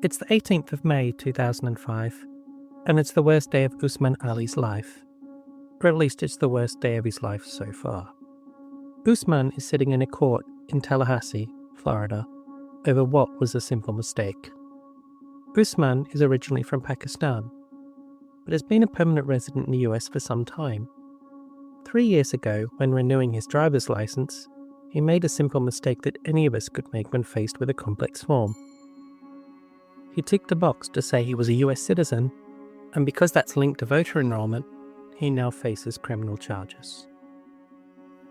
It's the 18th of May 2005, and it's the worst day of Usman Ali's life. Or at least it's the worst day of his life so far. Usman is sitting in a court in Tallahassee, Florida, over what was a simple mistake. Usman is originally from Pakistan, but has been a permanent resident in the US for some time. 3 years ago, when renewing his driver's license, he made a simple mistake that any of us could make when faced with a complex form. He ticked a box to say he was a US citizen, and because that's linked to voter enrollment, he now faces criminal charges.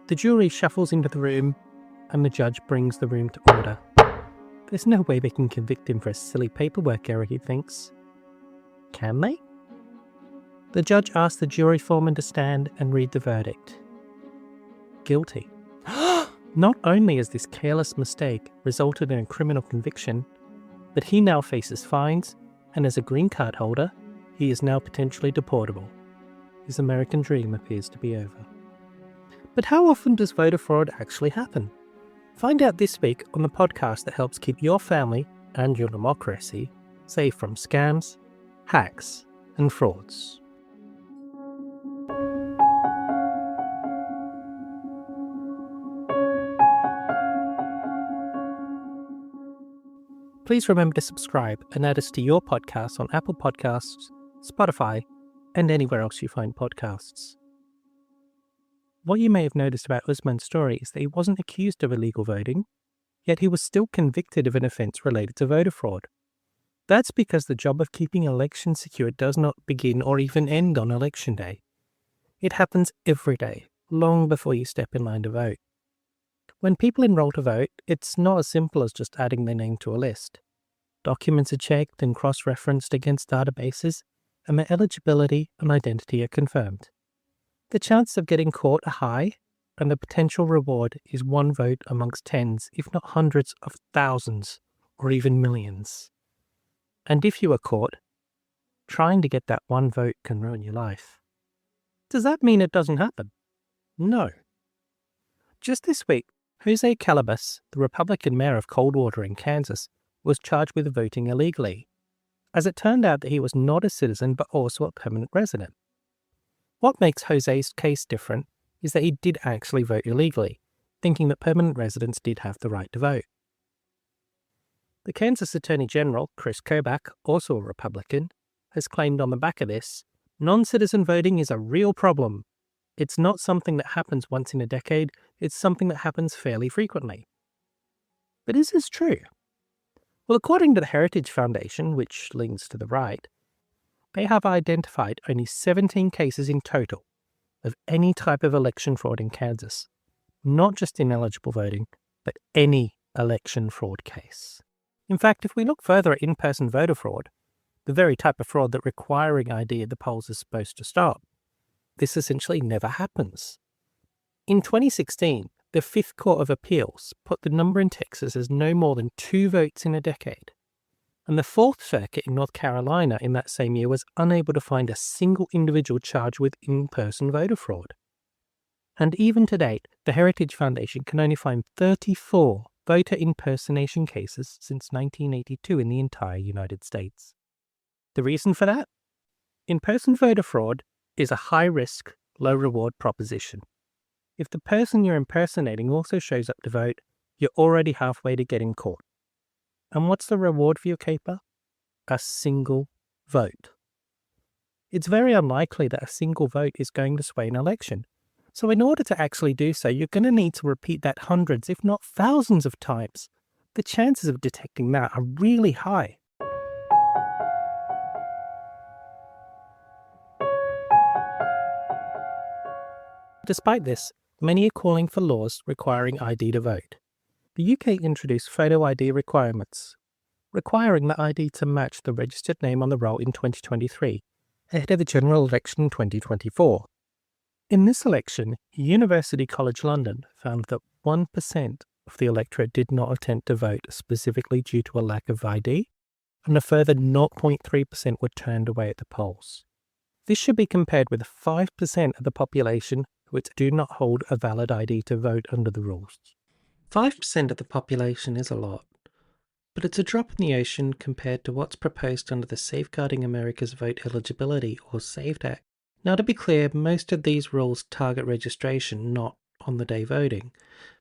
The jury shuffles into the room, and the judge brings the room to order. There's no way they can convict him for a silly paperwork error, he thinks. Can they? The judge asks the jury foreman to stand and read the verdict. Guilty. Not only has this careless mistake resulted in a criminal conviction, but he now faces fines, and as a green card holder, he is now potentially deportable. His American dream appears to be over. But how often does voter fraud actually happen? Find out this week on the podcast that helps keep your family and your democracy safe from scams, hacks, and frauds. Please remember to subscribe and add us to your podcast on Apple Podcasts, Spotify, and anywhere else you find podcasts. What you may have noticed about Usman's story is that he wasn't accused of illegal voting, yet he was still convicted of an offence related to voter fraud. That's because the job of keeping elections secure does not begin or even end on election day. It happens every day, long before you step in line to vote. When people enroll to vote, it's not as simple as just adding their name to a list. Documents are checked and cross-referenced against databases, and their eligibility and identity are confirmed. The chances of getting caught are high, and the potential reward is one vote amongst tens, if not hundreds of thousands, or even millions. And if you are caught, trying to get that one vote can ruin your life. Does that mean it doesn't happen? No. Just this week, Jose Calabas, the Republican mayor of Coldwater in Kansas, was charged with voting illegally, as it turned out that he was not a citizen but also a permanent resident. What makes Jose's case different is that he did actually vote illegally, thinking that permanent residents did have the right to vote. The Kansas Attorney General, Chris Kobach, also a Republican, has claimed on the back of this, non-citizen voting is a real problem. It's not something that happens once in a decade, it's something that happens fairly frequently. But is this true? Well, according to the Heritage Foundation, which leans to the right, they have identified only 17 cases in total of any type of election fraud in Kansas. Not just ineligible voting, but any election fraud case. In fact, if we look further at in-person voter fraud, the very type of fraud that requiring ID at the polls is supposed to stop, this essentially never happens. In 2016, the Fifth Court of Appeals put the number in Texas as no more than 2 votes in a decade. And the Fourth Circuit in North Carolina in that same year was unable to find a single individual charged with in-person voter fraud. And even to date, the Heritage Foundation can only find 34 voter impersonation cases since 1982 in the entire United States. The reason for that? In-person voter fraud is a high-risk, low-reward proposition. If the person you're impersonating also shows up to vote, you're already halfway to getting caught. And what's the reward for your caper? A single vote. It's very unlikely that a single vote is going to sway an election. So in order to actually do so, you're going to need to repeat that hundreds, if not thousands of times. The chances of detecting that are really high. Despite this, many are calling for laws requiring ID to vote. The UK introduced photo ID requirements, requiring the ID to match the registered name on the roll in 2023, ahead of the general election in 2024. In this election, University College London found that 1% of the electorate did not attempt to vote specifically due to a lack of ID, and a further 0.3% were turned away at the polls. This should be compared with 5% of the population who do not hold a valid ID to vote under the rules. 5% of the population is a lot. but it's a drop in the ocean compared to what's proposed under the Safeguarding America's Vote Eligibility, or SAVED Act. Now, to be clear, most of these rules target registration, not on-the-day voting.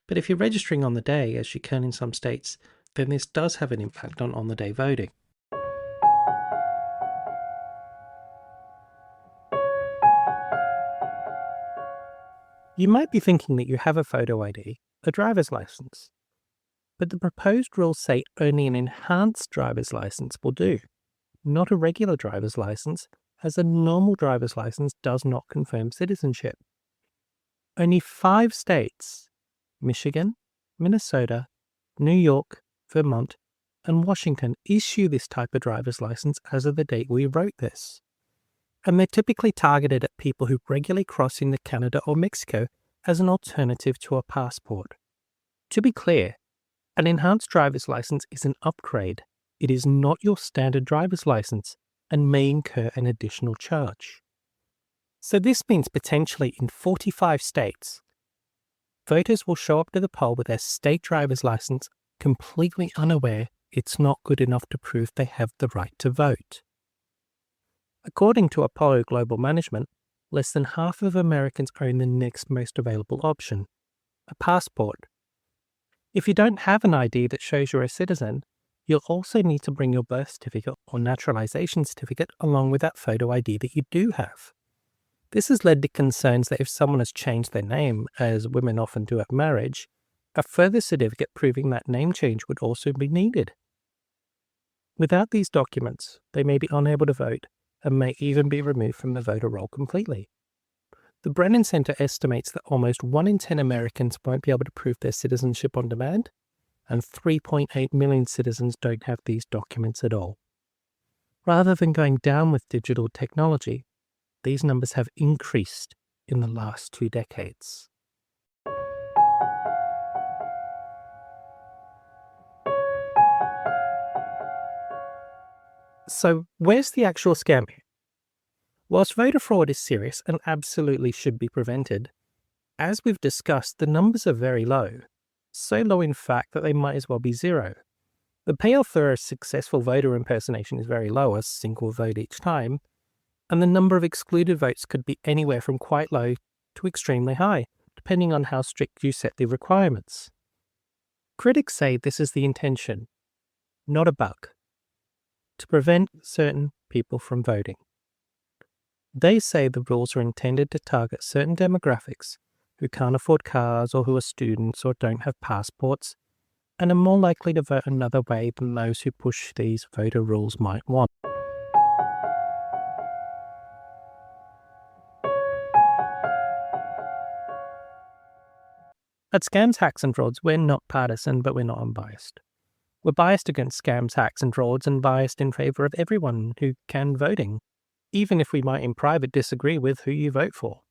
But if you're registering on the day, as you can in some states, then this does have an impact on on-the-day voting. You might be thinking that you have a photo ID, a driver's license, but the proposed rules say only an enhanced driver's license will do, not a regular driver's license, as a normal driver's license does not confirm citizenship. Only 5 states, Michigan, Minnesota, New York, Vermont, and Washington, issue this type of driver's license as of the date we wrote this. And they're typically targeted at people who regularly cross into Canada or Mexico as an alternative to a passport. To be clear, an enhanced driver's license is an upgrade. It is not your standard driver's license and may incur an additional charge. So this means potentially in 45 states, voters will show up to the poll with their state driver's license completely unaware it's not good enough to prove they have the right to vote. According to Apollo Global Management, less than half of Americans own the next most available option, a passport. If you don't have an ID that shows you're a citizen, you'll also need to bring your birth certificate or naturalization certificate along with that photo ID that you do have. This has led to concerns that if someone has changed their name, as women often do at marriage, a further certificate proving that name change would also be needed. Without these documents, they may be unable to vote and may even be removed from the voter roll completely. The Brennan Center estimates that almost 1 in 10 Americans won't be able to prove their citizenship on demand, and 3.8 million citizens don't have these documents at all. Rather than going down with digital technology, these numbers have increased in the last 2 decades. So, where's the actual scam here? Whilst voter fraud is serious and absolutely should be prevented, as we've discussed, the numbers are very low. So low, in fact, that they might as well be zero. The payoff for a successful voter impersonation is very low, a single vote each time, and the number of excluded votes could be anywhere from quite low to extremely high, depending on how strict you set the requirements. Critics say this is the intention, not a bug, to prevent certain people from voting. They say the rules are intended to target certain demographics who can't afford cars or who are students or don't have passports and are more likely to vote another way than those who push these voter rules might want. At Scams, Hacks and Frauds, we're not partisan, but we're not unbiased. We're biased against scams, hacks and frauds and biased in favour of everyone who can voting, even if we might in private disagree with who you vote for.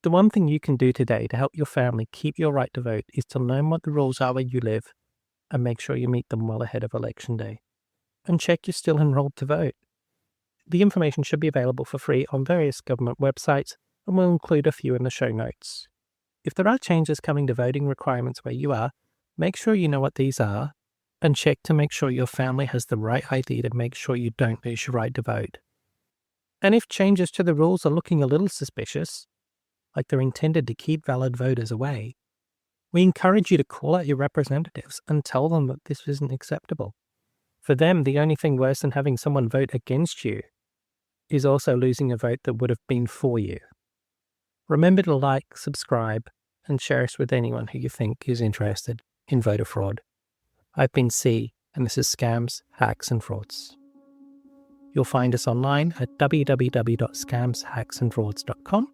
The one thing you can do today to help your family keep your right to vote is to learn what the rules are where you live and make sure you meet them well ahead of Election Day. And check you're still enrolled to vote. The information should be available for free on various government websites, and we'll include a few in the show notes. If there are changes coming to voting requirements where you are, make sure you know what these are and check to make sure your family has the right ID to make sure you don't lose your right to vote. And if changes to the rules are looking a little suspicious, like they're intended to keep valid voters away, we encourage you to call out your representatives and tell them that this isn't acceptable. For them, the only thing worse than having someone vote against you is also losing a vote that would have been for you. Remember to like, subscribe, and share us with anyone who you think is interested in voter fraud. I've been C, and this is Scams, Hacks and Frauds. You'll find us online at www.scamshacksandfrauds.com,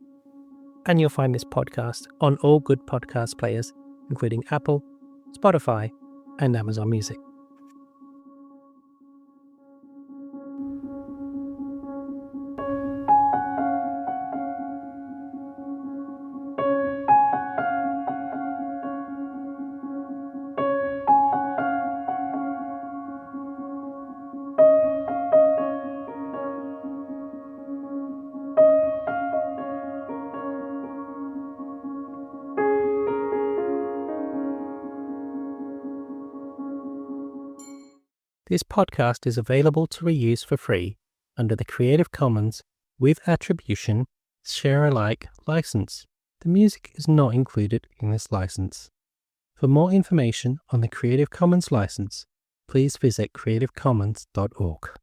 and you'll find this podcast on all good podcast players, including Apple, Spotify, and Amazon Music. This podcast is available to reuse for free under the Creative Commons with Attribution Share Alike license. The music is not included in this license. For more information on the Creative Commons license, please visit creativecommons.org.